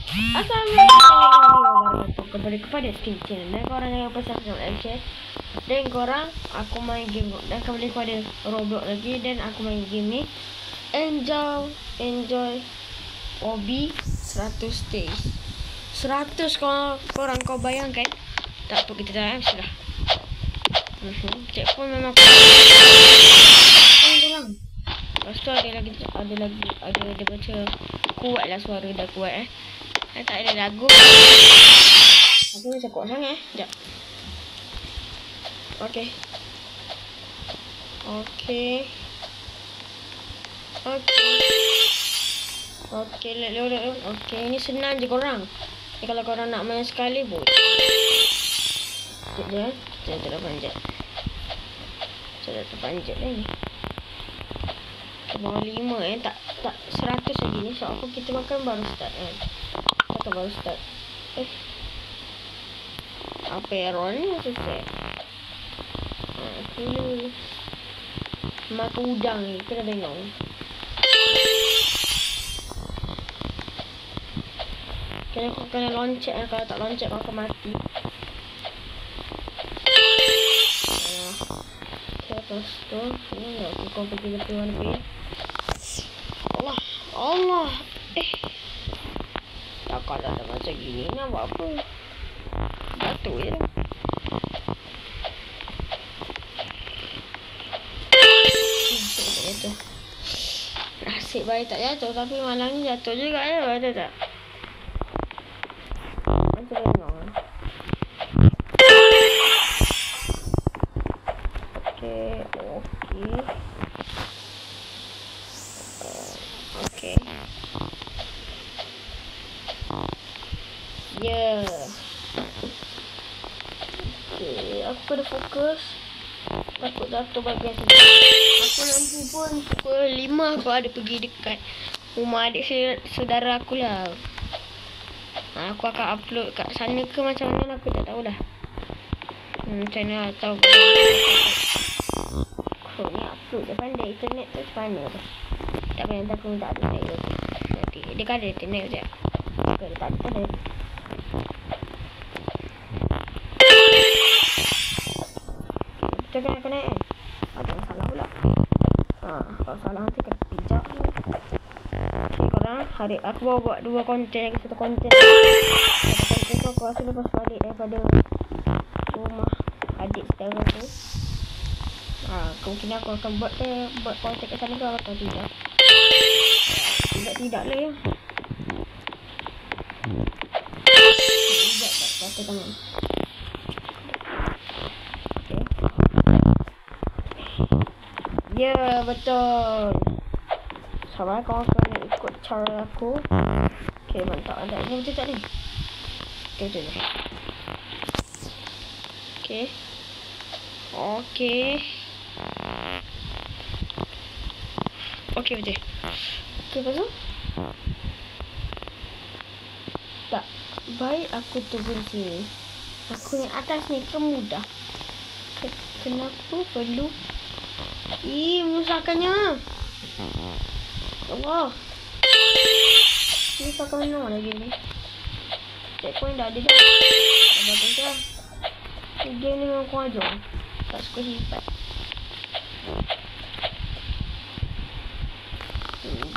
Assalamualaikum warahmatullahi wabarakatuh. Kembali kepada Skin Channel. Dan korang jangan lupa subscribe dan share. Dan korang, aku main game. Dan kembali kepada Roblox lagi. Dan aku main game ni Enjoy Obi 100 days. 100 korang kau bayangkan. Tak apa, kita dah sudah. Checkpoint memang kurang. Lepas tu ada lagi dia baca kuat lah, suara dah kuat tak ada lagu. Aku macam kuat sangat sekejap. Okay, ini senang je korang. Kalau korang nak main sekali boleh. Sekejap je. Saya terpanjat lah ni. Bawah 5 tak 100 lagi ni. So apa kita makan baru start kan. Kita baru start. Apa error ni susah. Dulu makan udang ni kena tengok. Kena loncat. Kalau tak loncat kau akan mati. Lepas tu ni aku pergi ke tuan ni. Allah. Tak kalau ada macam gini nak buat apa? Jatuh je dah. Jatuh. Nasib baik tak jatuh, tapi malam ni jatuh juga ya, ada tak? Macam tengok. Ya. Aku kena fokus. Takut jatuh bagian sini. Aku lampu pun pukul 5 aku ada pergi dekat rumah adik saudara aku lah. Aku akan upload kat sana ke macam mana aku tak tahulah. Macam mana tahu. Aku ni upload dia pandai internet tu macam mana tu. Tak payah aku minta ada internet. Nanti dia kan ada internet je. Dia tak ada. Kita kena kan? Ada yang salah pula. Kalau salah nanti kena pijak. Korang hari aku bawa buat 2 konten lagi, satu konten. Satu konten tu aku rasa lepas balik daripada rumah adik saudara tu. Kemungkinan aku akan buat konten kat sana ke atau tidak. Tidak lah ya. Tidak tak kata tangan. Ya, betul. Sabar, kau kena ikut cara aku. Okay, mantap. Ada ini betul tak ni? Okay, betul. Okay, betul. Okay, lepas tu? Tak. Baik aku turun sini. Aku yang atas ni kemudah. Kenapa perlu menyusahkannya? Allah. Ini pakai mana lagi ni? Checkpoint dah ada dah. Tak bagus dah. Game ni memang kurang ajar. Tak suka sifat.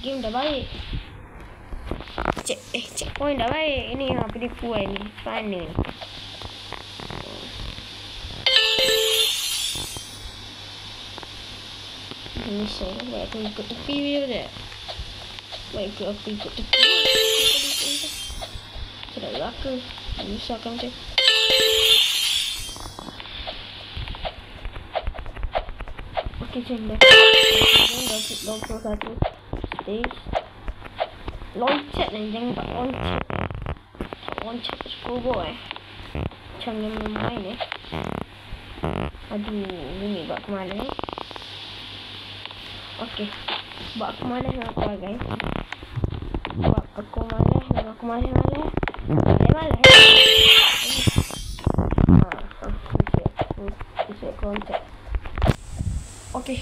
Game dah baik. Checkpoint dah baik. Ini apa dia puan ni? Mana? Ini saya baik aku ikut tepi je tak? Baik aku ikut tepi. Sedap belaka. Menyusahkan macam. Okay, macam dah. 21 stage. Loncat lah, jangan tak loncat. Loncat sekubur macam yang main Aduh, ni buat ke mana ni? Okay, buat aku malas dengan aku guys. Buat aku malas dengan aku malas. Bisa kontak. Okay.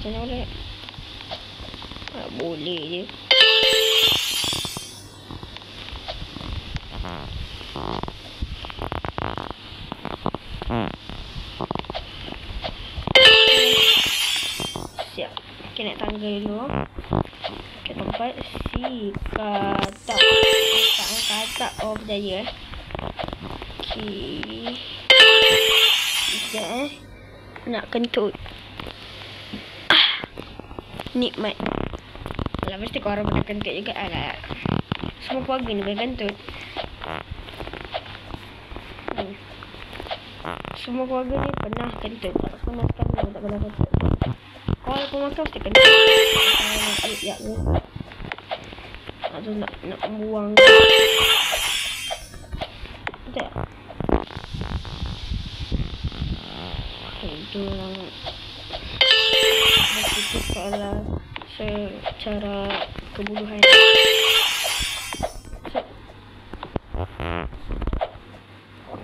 Macam mana? Tak boleh je. Siap. Okay, naik tangga dulu. Okay, tempat si katak. Katak. Oh, berjaya Okay. Sekejap nak kentut. Nikmat. Alah, mesti korang pernah kentut juga. Alah, semua keluarga ni pernah kentut. Semua keluarga ni pernah kentut. Tak pernah sekali yang tak pernah kentut. Kalau pun makan mesti kentut. Nak ayak ni. Atau nak buang. Tak. Itu yang begitu salah secara kebunuhan.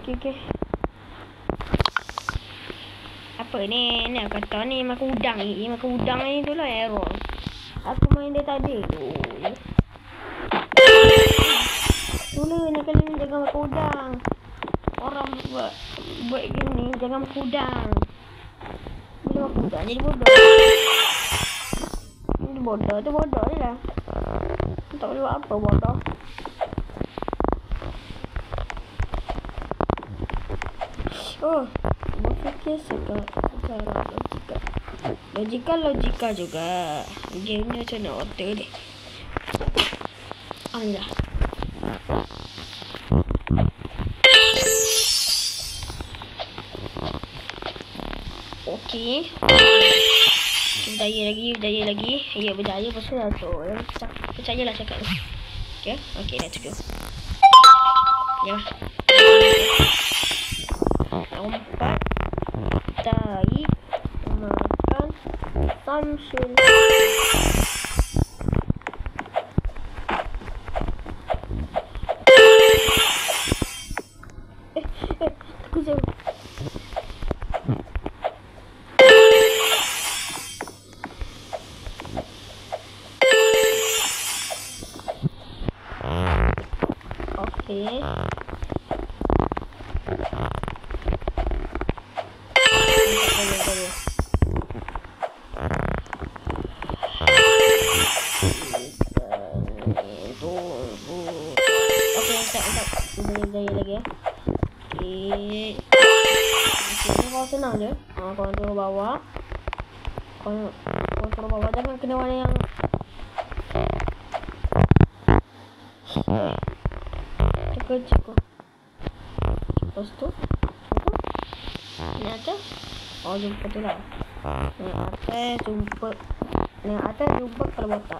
Okay. Apa ni? Ni aku kata ni makan udang ni. Makan udang ni tu lah error. Aku main dia tadi tu. Mula nak kali ni jangan makan udang. Orang buat gini jangan makan udang. Bila makan udang jadi bodoh. Ini bodoh tu bodoh je lah. Tak boleh buat apa bodoh. Oh, berfikir secara logika juga. Game ni macam nak otak dia. Allah. Okey. Berjaya lagi. Ya, berjaya pasal tu. Percayalah cakap tu. Okey, let's go. Ya. Lompat. Tarik. Makan. Samsul. Takut jauh. Okey. Berjaya lagi. Okey. Kau senang je. Kau turun bawah. Kau turun bawah. Jangan kena warna yang cukup. Lepas tu ni atas. Oh, jumpa tu lah. Ni atas jumpa. Kalau botak.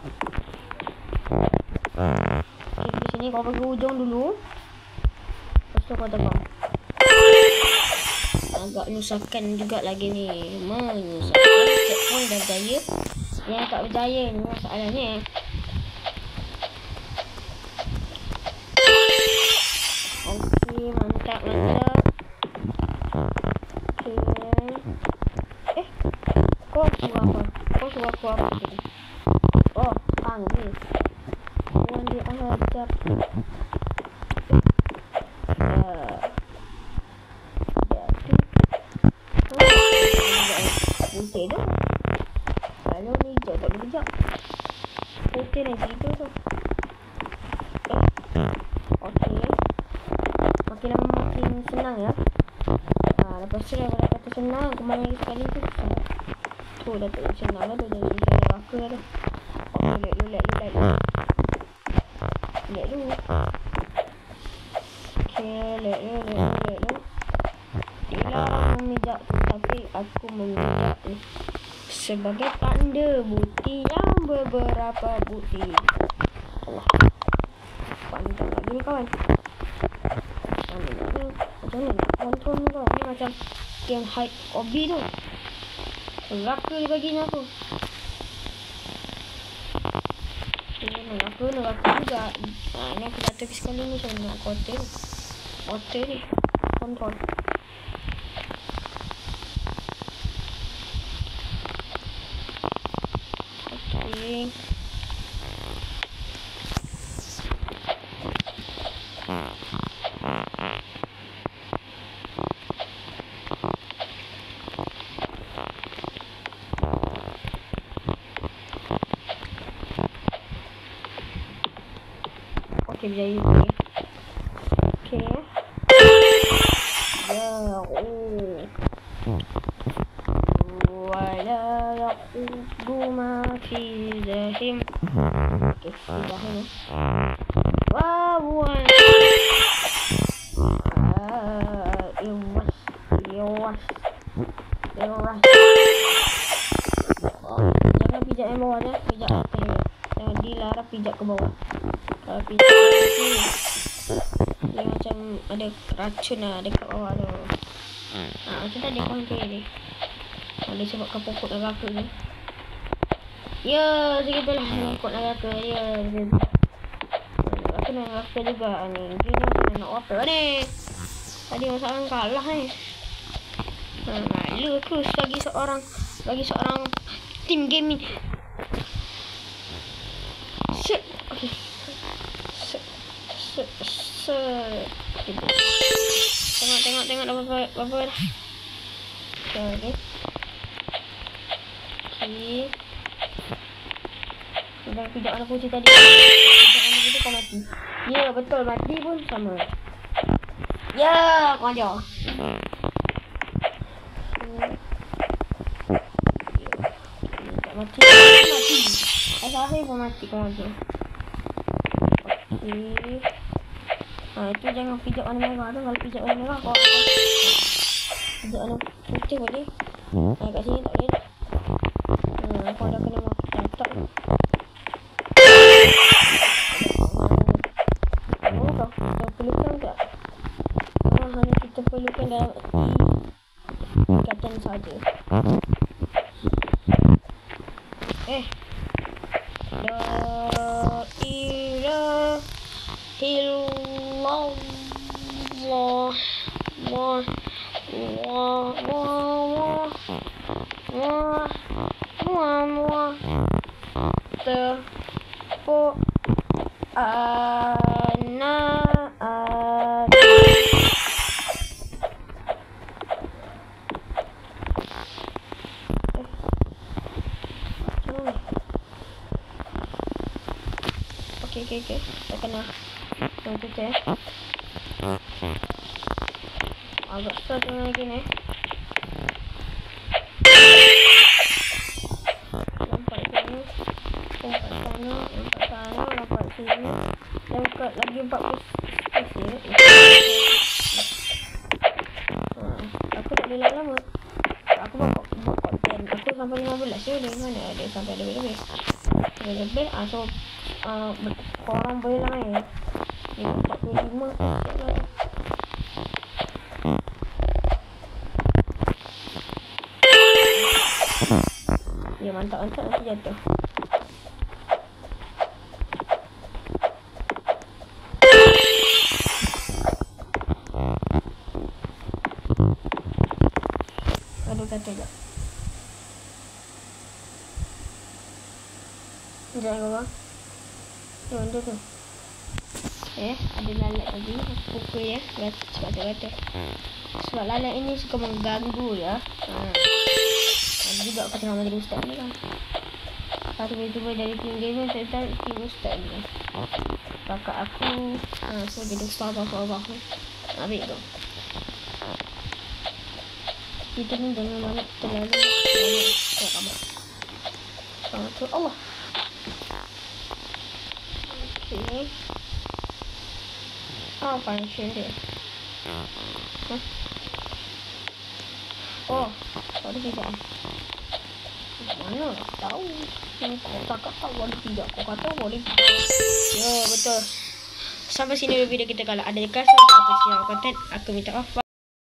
Okay, di sini kau pergi hujung dulu. Lepas tu kau terbang. Agak menyusahkan juga lagi ni. Menyusahkan. Checkpoint dah berjaya. Yang tak berjaya ni masalahnya. Okey, mantap. Okey. Kau suruh aku apa tu? Oh, panggil. Orang dia ajar. Putih tu. Kalau ni hijau tak boleh kejap. Putih ni hijau tu. Okey. Makin lama makin senang ya. Lepas tu dah kata senang. Kembali lagi sekali tu. Tu dah tak senang lah tu. Dah jadi neraka lah tu. Lihat dulu. Okey, lihat dulu. Dilarang memijak tu, tapi aku memijak ni sebagai tanda bukti yang beberapa bukti. Allah. Panjang lagi ni kawan. Macam ni nak kontrol ni kawan. Ni macam game hide hobby tu. Neraka dia baginya aku. Neraka juga. Ni aku jatuh sekali ni. So nak kotor ni kontrol. Okay, berjaya. Okay. Ya, wala yaqudu ma fi zahim. Okay, fi zahim. Wow. Iwas. Jangan pijak yang bawah ya, pijak atas dia. Jangan dilarang pijak ke bawah. Kalau pijak ke bawah tu, dia macam ada racun lah dekat bawah tu. Macam tadi konten ni. Ada sebabkan pokok neraka ni. Ya, segitulah pokok neraka. Ya, aku nak neraka juga ni. Dia nak apa ni? Tadi masalah kalah ni. Malu aku bagi seorang tim gaming. Okay. Tengok apa dah. Okay. Sudah pijak anak kucing tadi. Pijak anak kucing kau mati. Ya, betul, mati pun sama. Ya, kau ajar. Mati. Akhir pun mati kau ajar. Okey. Itu jangan pijak warna merah tu. Kalau pijak warna merah kau akan pijak warna putih boleh. Kat sini tak boleh. Kau dah kena catat. Kita perlukan tak? Hanya kita perlukan dalam ikatan saja. La ilaha illallah. Okay. Tak kena. Tunggu je. Agak susah lagi ni. Lompat sini. Lompat sini. Lompat lagi 40 space ya. Aku tak boleh lama. Aku buat konten. Aku sampai 15 je. Dari mana ada sampai lebih. Lebih. So korang boleh lah main 45 set lah. Ya mantap nanti jatuh. Aduh kata je. Jangan korang. Benda tu. Ada lalat tadi. Aku pukul ya. Sebab kata. Sebab lalat ini suka mengganggu ya. Ada juga aku tengah menjadi ustaz ni kan. Satu YouTuber dari tim gamer tentang tim ustaz ni. Kakak aku so jadi ustaz apa-apa aku. Ambil tu. Kita ni jangan banyak terlalu banyak. Sama tu Allah. Okay. Function dia. Ada pijak. Mana tahu. Kau tak kata boleh pijak. Kau kata boleh pijak. Ya betul. Sampai sini video kita. Kalau ada kasar atau siapa konten, aku minta maaf.